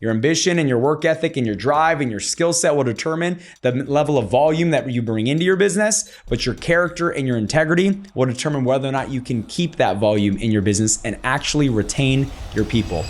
Your ambition and your work ethic and your drive and your skill set will determine the level of volume that you bring into your business, but your character and your integrity will determine whether or not you can keep that volume in your business and actually retain your people.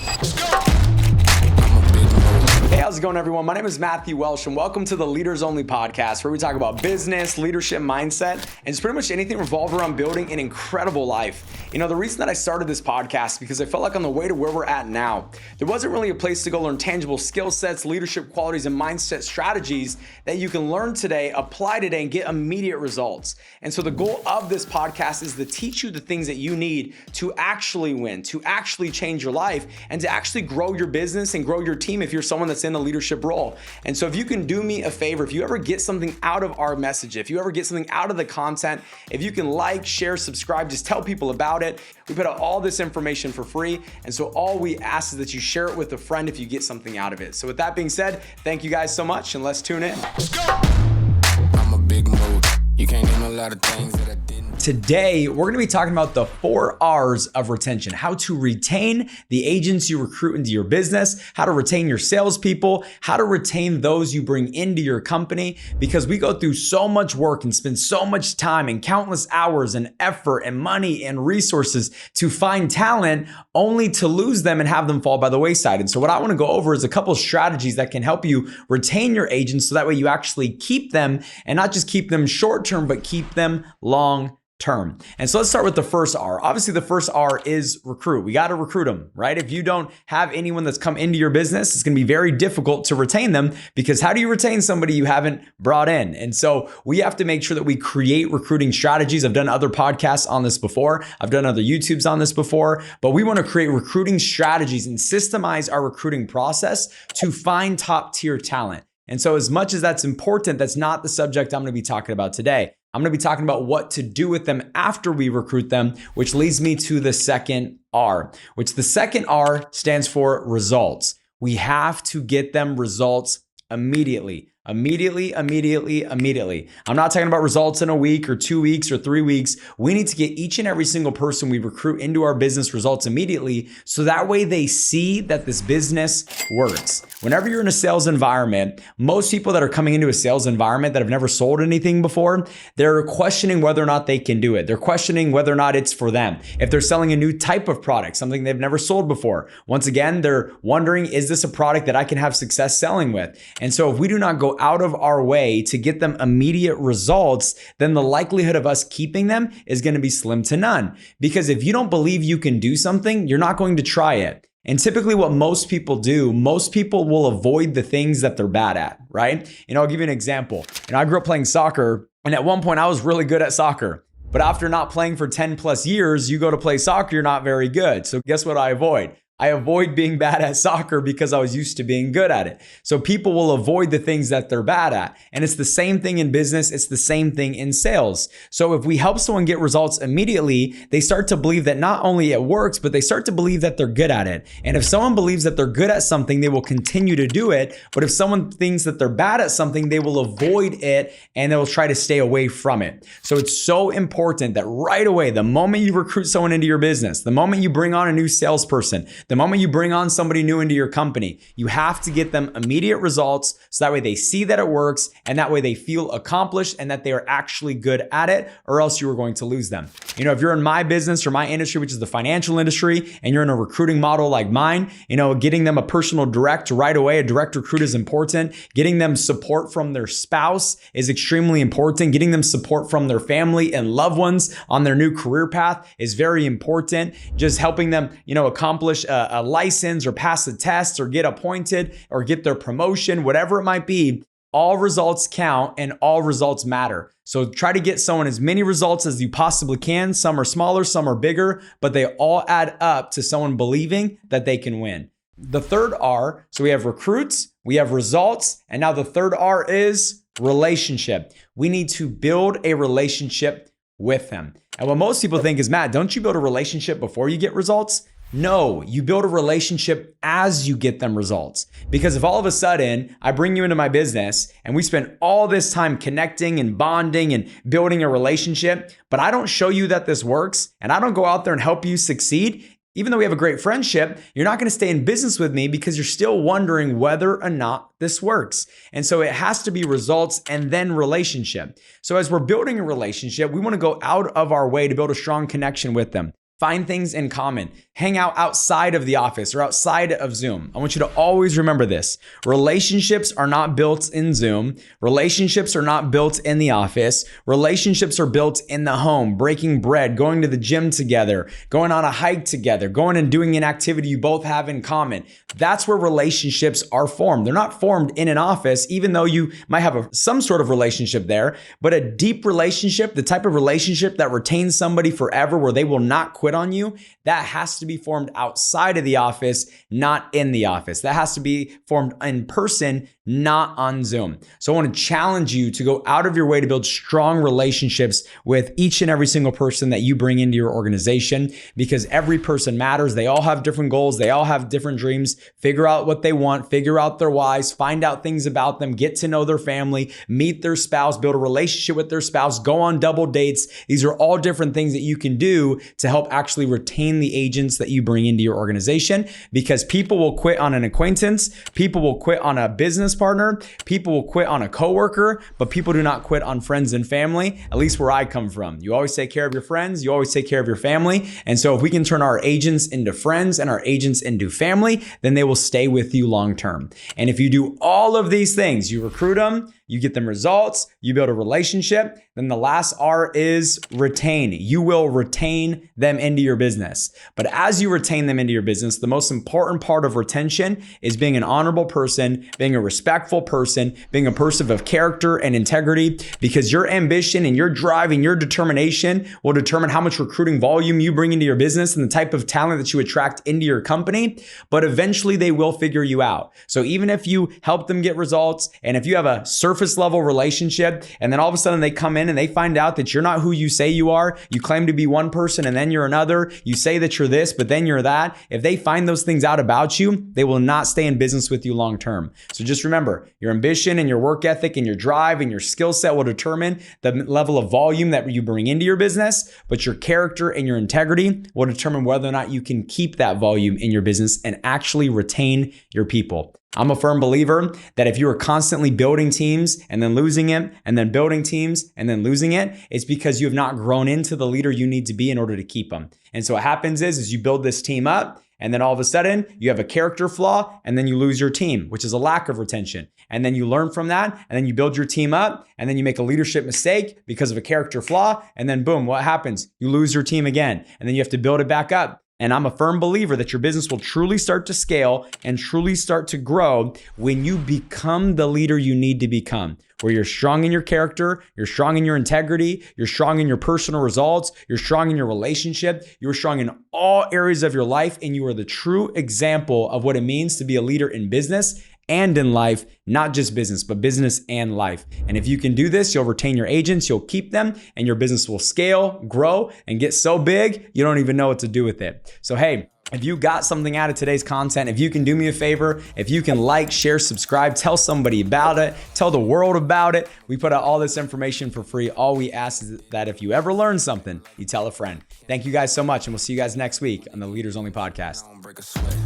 Hey, how's it going, everyone? My name is Matthew Welsh, and welcome to the Leaders Only podcast, where we talk about business, leadership, mindset, and it's pretty much anything revolved around building an incredible life. You know, the reason that I started this podcast is because I felt like on the way to where we're at now, there wasn't really a place to go learn tangible skill sets, leadership qualities, and mindset strategies that you can learn today, apply today, and get immediate results. And so the goal of this podcast is to teach you the things that you need to actually win, to actually change your life, and to actually grow your business and grow your team if you're someone that's in the leadership role. And so if you can do me a favor, if you ever get something out of our message, if you ever get something out of the content, if you can like, share, subscribe, just tell people about it. We put out all this information for free. And so all we ask is that you share it with a friend if you get something out of it. So with that being said, thank you guys so much, and let's tune in. Let's go. I'm a big mood. You can't name a lot of things that I didn't. Today, we're going to be talking about the 4 R's of retention, how to retain the agents you recruit into your business, how to retain your salespeople, how to retain those you bring into your company, because we go through so much work and spend so much time and countless hours and effort and money and resources to find talent only to lose them and have them fall by the wayside. And so what I want to go over is a couple of strategies that can help you retain your agents so that way you actually keep them, and not just keep them short term, but keep them long term. And so let's start with the first R. Obviously, the first R is recruit. We got to recruit them, right? If you don't have anyone that's come into your business, it's going to be very difficult to retain them, because how do you retain somebody you haven't brought in? And so we have to make sure that we create recruiting strategies. I've done other podcasts on this before. I've done other YouTubes on this before, but we want to create recruiting strategies and systemize our recruiting process to find top tier talent. And so as much as that's important, that's not the subject I'm going to be talking about today. I'm going to be talking about what to do with them after we recruit them, which leads me to the second R, which the second R stands for results. We have to get them results immediately. Immediately. I'm not talking about results in a week or 2 weeks or 3 weeks. We need to get each and every single person we recruit into our business results immediately, so that way they see that this business works. Whenever you're in a sales environment, most people that are coming into a sales environment that have never sold anything before, they're questioning whether or not they can do it. They're questioning whether or not it's for them. If they're selling a new type of product, something they've never sold before, once again, they're wondering, is this a product that I can have success selling with? And so if we do not go out of our way to get them immediate results, then the likelihood of us keeping them is going to be slim to none. Because if you don't believe you can do something, you're not going to try it. And typically what most people do, most people will avoid the things that they're bad at, right? And I'll give you an example. I grew up playing soccer, and at one point I was really good at soccer. But after not playing for 10 plus years, you go to play soccer, you're not very good. So guess what I avoid? I avoid being bad at soccer because I was used to being good at it. So people will avoid the things that they're bad at. And it's the same thing in business. It's the same thing in sales. So if we help someone get results immediately, they start to believe that not only it works, but they start to believe that they're good at it. And if someone believes that they're good at something, they will continue to do it. But if someone thinks that they're bad at something, they will avoid it and they will try to stay away from it. So it's so important that right away, the moment you recruit someone into your business, the moment you bring on a new salesperson, the moment you bring on somebody new into your company, you have to get them immediate results, so that way they see that it works, and that way they feel accomplished and that they are actually good at it, or else you are going to lose them. You know, if you're in my business or my industry, which is the financial industry, and you're in a recruiting model like mine, you know, getting them a personal direct right away, a direct recruit is important. Getting them support from their spouse is extremely important. Getting them support from their family and loved ones on their new career path is very important. Just helping them, you know, accomplish a license or pass a test or get appointed or get their promotion, whatever it might be, all results count and all results matter. So try to get someone as many results as you possibly can. Some are smaller, some are bigger, but they all add up to someone believing that they can win. The third R, so we have recruits, we have results, and now the third R is relationship. We need to build a relationship with them. And what most people think is, Matt, don't you build a relationship before you get results? No, you build a relationship as you get them results. Because if all of a sudden I bring you into my business and we spend all this time connecting and bonding and building a relationship, but I don't show you that this works and I don't go out there and help you succeed, Even though we have a great friendship, you're not going to stay in business with me because you're still wondering whether or not this works. And so it has to be results and then relationship. So as we're building a relationship, we want to go out of our way to build a strong connection with them. Find things in common. Hang out outside of the office or outside of Zoom. I want you to always remember this. Relationships are not built in Zoom. Relationships are not built in the office. Relationships are built in the home, breaking bread, going to the gym together, going on a hike together, going and doing an activity you both have in common. That's where relationships are formed. They're not formed in an office, even though you might have some sort of relationship there, but a deep relationship, the type of relationship that retains somebody forever where they will not quit on you, that has to be formed outside of the office, not in the office. That has to be formed in person, not on Zoom. So I want to challenge you to go out of your way to build strong relationships with each and every single person that you bring into your organization, because every person matters. They all have different goals. They all have different dreams. Figure out what they want, figure out their whys, find out things about them, get to know their family, meet their spouse, build a relationship with their spouse, go on double dates. These are all different things that you can do to help actually retain the agents that you bring into your organization, because people will quit on an acquaintance, people will quit on a business partner, people will quit on a coworker, but people do not quit on friends and family, at least where I come from. You always take care of your friends, you always take care of your family. And so if we can turn our agents into friends and our agents into family, then they will stay with you long term. And if you do all of these things, you recruit them, you get them results, you build a relationship, then the last R is retain. You will retain them into your business. But as you retain them into your business, the most important part of retention is being an honorable person, being a respectful person, being a person of character and integrity, because your ambition and your drive and your determination will determine how much recruiting volume you bring into your business and the type of talent that you attract into your company. But eventually they will figure you out. So even if you help them get results, and if you have a surface level relationship, and then all of a sudden they come in and they find out that you're not who you say you are, you claim to be one person and then you're another, you say that you're this, but then you're that. If they find those things out about you, they will not stay in business with you long term. So just remember, your ambition and your work ethic and your drive and your skill set will determine the level of volume that you bring into your business, but your character and your integrity will determine whether or not you can keep that volume in your business and actually retain your people. I'm a firm believer that if you are constantly building teams and then losing it, and then building teams and then losing it, it's because you have not grown into the leader you need to be in order to keep them. And so what happens is you build this team up, and then all of a sudden you have a character flaw, and then you lose your team, which is a lack of retention. And then you learn from that, and then you build your team up, and then you make a leadership mistake because of a character flaw, and then boom, what happens? You lose your team again, and then you have to build it back up. And I'm a firm believer that your business will truly start to scale and truly start to grow when you become the leader you need to become, where you're strong in your character, you're strong in your integrity, you're strong in your personal results, you're strong in your relationship, you're strong in all areas of your life, and you are the true example of what it means to be a leader in business and in life, not just business, but business and life. And if you can do this, you'll retain your agents, you'll keep them, and your business will scale, grow, and get so big, you don't even know what to do with it. So hey, if you got something out of today's content, if you can do me a favor, if you can like, share, subscribe, tell somebody about it, tell the world about it. We put out all this information for free. All we ask is that if you ever learn something, you tell a friend. Thank you guys so much, and we'll see you guys next week on the Leaders Only Podcast.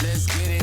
Let's get it.